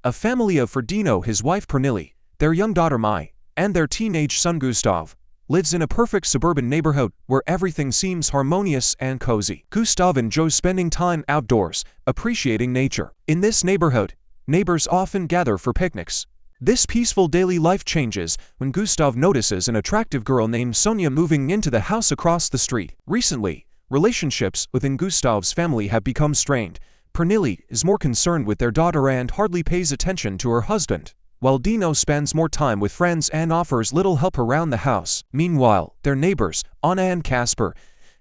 A family of Ferdino, his wife Pernille, their young daughter Mai, and their teenage son Gustav, lives in a perfect suburban neighborhood where everything seems harmonious and cozy. Gustav enjoys spending time outdoors, appreciating nature. In this neighborhood, neighbors often gather for picnics. This peaceful daily life changes when Gustav notices an attractive girl named Sonia moving into the house across the street. Recently, relationships within Gustav's family have become strained. Pernille is more concerned with their daughter and hardly pays attention to her husband, while Dino spends more time with friends and offers little help around the house. Meanwhile, their neighbors, Anna and Casper,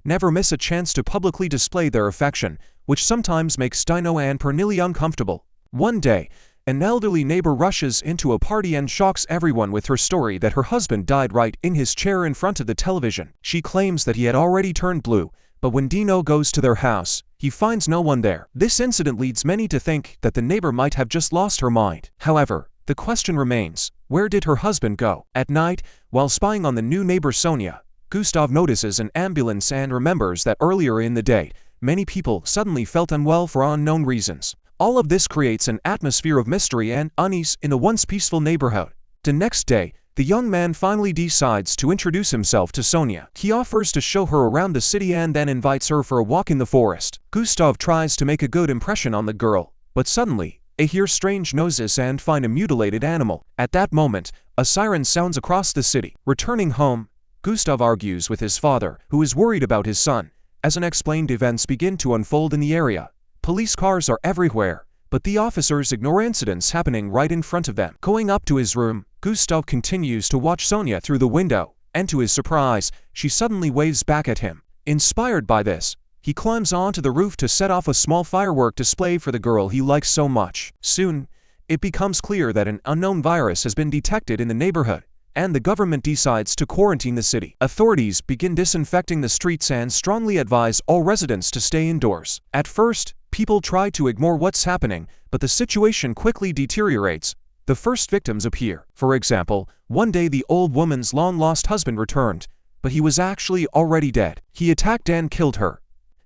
never miss a chance to publicly display their affection, which sometimes makes Dino and Pernille uncomfortable. One day, an elderly neighbor rushes into a party and shocks everyone with her story that her husband died right in his chair in front of the television. She claims that he had already turned blue, but when Dino goes to their house, he finds no one there. This incident leads many to think that the neighbor might have just lost her mind. However, the question remains, where did her husband go? At night, while spying on the new neighbor Sonia, Gustav notices an ambulance and remembers that earlier in the day, many people suddenly felt unwell for unknown reasons. All of this creates an atmosphere of mystery and unease in the once peaceful neighborhood. The next day, the young man finally decides to introduce himself to Sonia. He offers to show her around the city and then invites her for a walk in the forest. Gustav tries to make a good impression on the girl, but suddenly, they hear strange noises and find a mutilated animal. At that moment, a siren sounds across the city. Returning home, Gustav argues with his father, who is worried about his son, as unexplained events begin to unfold in the area. Police cars are everywhere, but the officers ignore incidents happening right in front of them. Going up to his room, Gustav continues to watch Sonia through the window, and to his surprise, she suddenly waves back at him. Inspired by this, he climbs onto the roof to set off a small firework display for the girl he likes so much. Soon, it becomes clear that an unknown virus has been detected in the neighborhood, and the government decides to quarantine the city. Authorities begin disinfecting the streets and strongly advise all residents to stay indoors. At first, people try to ignore what's happening, but the situation quickly deteriorates. The first victims appear. For example, one day the old woman's long-lost husband returned, but he was actually already dead. He attacked and killed her.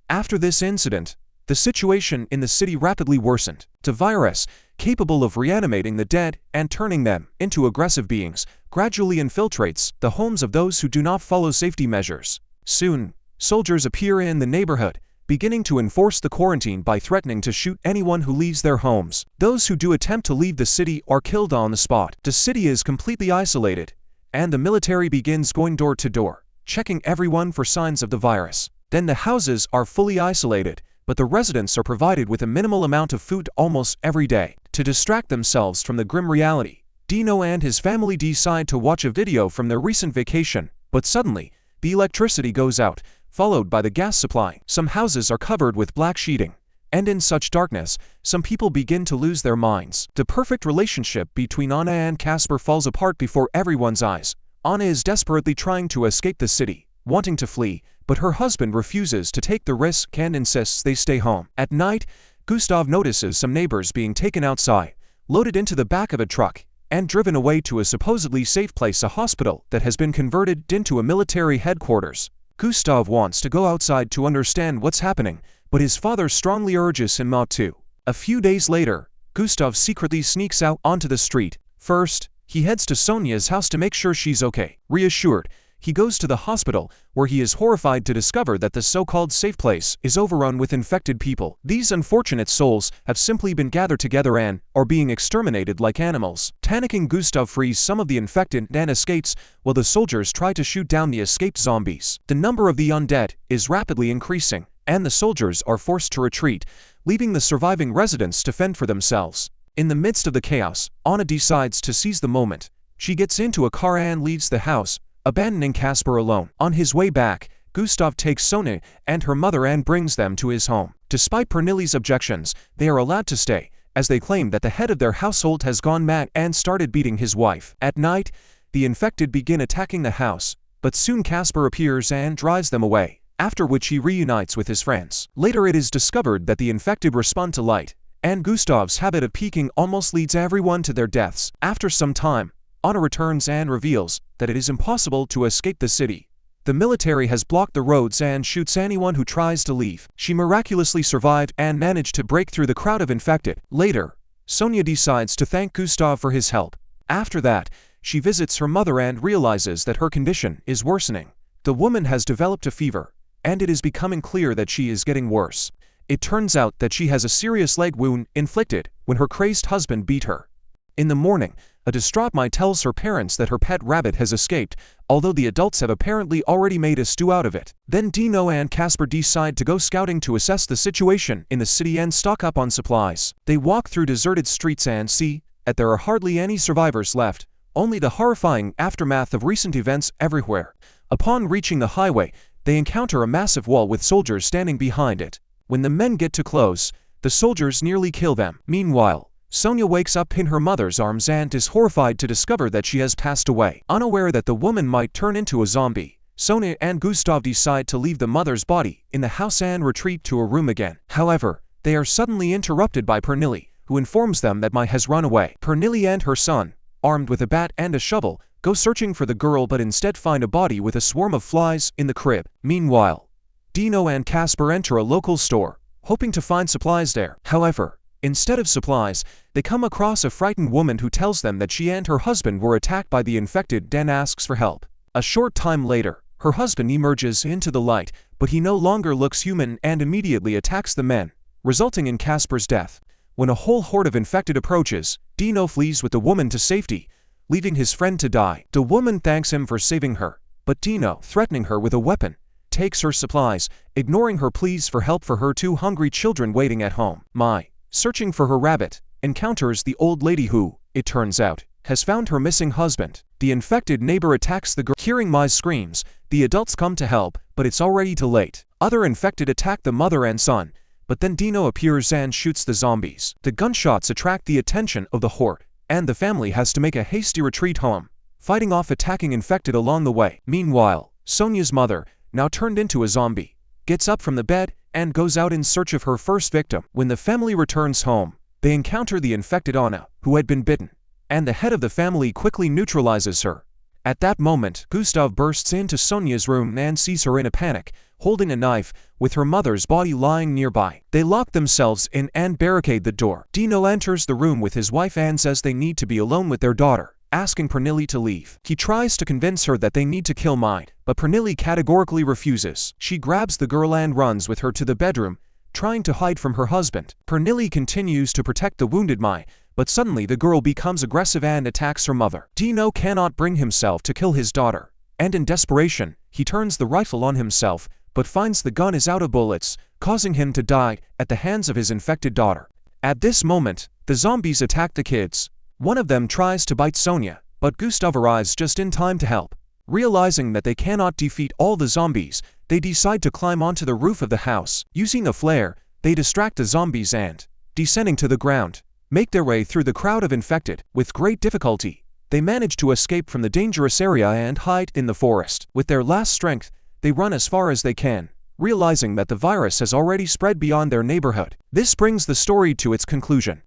After this incident, the situation in the city rapidly worsened. The virus, capable of reanimating the dead and turning them into aggressive beings, gradually infiltrates the homes of those who do not follow safety measures. Soon, soldiers appear in the neighborhood, beginning to enforce the quarantine by threatening to shoot anyone who leaves their homes. Those who do attempt to leave the city are killed on the spot. The city is completely isolated, and the military begins going door to door, checking everyone for signs of the virus. Then the houses are fully isolated, but the residents are provided with a minimal amount of food almost every day. To distract themselves from the grim reality, Dino and his family decide to watch a video from their recent vacation, but suddenly, the electricity goes out, followed by the gas supply. Some houses are covered with black sheeting, and in such darkness, some people begin to lose their minds. The perfect relationship between Anna and Casper falls apart before everyone's eyes. Anna is desperately trying to escape the city, wanting to flee, but her husband refuses to take the risk and insists they stay home. At night, Gustav notices some neighbors being taken outside, loaded into the back of a truck, and driven away to a supposedly safe place, a hospital that has been converted into a military headquarters. Gustav wants to go outside to understand what's happening, but his father strongly urges him not to. A few days later, Gustav secretly sneaks out onto the street. First, he heads to Sonia's house to make sure she's okay. Reassured, he goes to the hospital, where he is horrified to discover that the so-called safe place is overrun with infected people. These unfortunate souls have simply been gathered together and are being exterminated like animals. Panicking, Gustav frees some of the infected and escapes, while the soldiers try to shoot down the escaped zombies. The number of the undead is rapidly increasing, and the soldiers are forced to retreat, leaving the surviving residents to fend for themselves. In the midst of the chaos, Anna decides to seize the moment. She gets into a car and leaves the house, abandoning Casper alone. On his way back, Gustav takes Sonia and her mother and brings them to his home. Despite Pernille's objections, they are allowed to stay, as they claim that the head of their household has gone mad and started beating his wife. At night, the infected begin attacking the house, but soon Casper appears and drives them away, after which he reunites with his friends. Later it is discovered that the infected respond to light, and Gustav's habit of peeking almost leads everyone to their deaths. After some time, Anna returns and reveals that it is impossible to escape the city. The military has blocked the roads and shoots anyone who tries to leave. She miraculously survived and managed to break through the crowd of infected. Later, Sonia decides to thank Gustav for his help. After that, she visits her mother and realizes that her condition is worsening. The woman has developed a fever, and it is becoming clear that she is getting worse. It turns out that she has a serious leg wound inflicted when her crazed husband beat her. In the morning, a distraught Mai tells her parents that her pet rabbit has escaped, although the adults have apparently already made a stew out of it. Then Dino and Casper decide to go scouting to assess the situation in the city and stock up on supplies. They walk through deserted streets and see that there are hardly any survivors left, only the horrifying aftermath of recent events everywhere. Upon reaching the highway, they encounter a massive wall with soldiers standing behind it. When the men get too close, the soldiers nearly kill them. Meanwhile, Sonia wakes up in her mother's arms and is horrified to discover that she has passed away. Unaware that the woman might turn into a zombie, Sonia and Gustav decide to leave the mother's body in the house and retreat to a room again. However, they are suddenly interrupted by Pernille, who informs them that Mai has run away. Pernille and her son, armed with a bat and a shovel, go searching for the girl but instead find a body with a swarm of flies in the crib. Meanwhile, Dino and Casper enter a local store, hoping to find supplies there. However, instead of supplies, they come across a frightened woman who tells them that she and her husband were attacked by the infected and asks for help. A short time later, her husband emerges into the light, but he no longer looks human and immediately attacks the men, resulting in Casper's death. When a whole horde of infected approaches, Dino flees with the woman to safety, leaving his friend to die. The woman thanks him for saving her, but Dino, threatening her with a weapon, takes her supplies, ignoring her pleas for help for her two hungry children waiting at home. Mai, searching for her rabbit, encounters the old lady who, it turns out, has found her missing husband. The infected neighbor attacks the girl. Hearing Mai's screams, the adults come to help, but it's already too late. Other infected attack the mother and son, but then Dino appears and shoots the zombies. The gunshots attract the attention of the horde, and the family has to make a hasty retreat home, fighting off attacking infected along the way. Meanwhile, Sonia's mother, now turned into a zombie, gets up from the bed and goes out in search of her first victim. When the family returns home, they encounter the infected Anna, who had been bitten, and the head of the family quickly neutralizes her. At that moment, Gustav bursts into Sonia's room and sees her in a panic, holding a knife, with her mother's body lying nearby. They lock themselves in and barricade the door. Dino enters the room with his wife and says they need to be alone with their daughter, asking Pernille to leave. He tries to convince her that they need to kill Mai, but Pernille categorically refuses. She grabs the girl and runs with her to the bedroom, trying to hide from her husband. Pernille continues to protect the wounded Mai, but suddenly the girl becomes aggressive and attacks her mother. Dino cannot bring himself to kill his daughter, and in desperation, he turns the rifle on himself, but finds the gun is out of bullets, causing him to die at the hands of his infected daughter. At this moment, the zombies attack the kids. One of them tries to bite Sonia, but Gustav arrives just in time to help. Realizing that they cannot defeat all the zombies, they decide to climb onto the roof of the house. Using a flare, they distract the zombies and, descending to the ground, make their way through the crowd of infected. With great difficulty, they manage to escape from the dangerous area and hide in the forest. With their last strength, they run as far as they can, realizing that the virus has already spread beyond their neighborhood. This brings the story to its conclusion.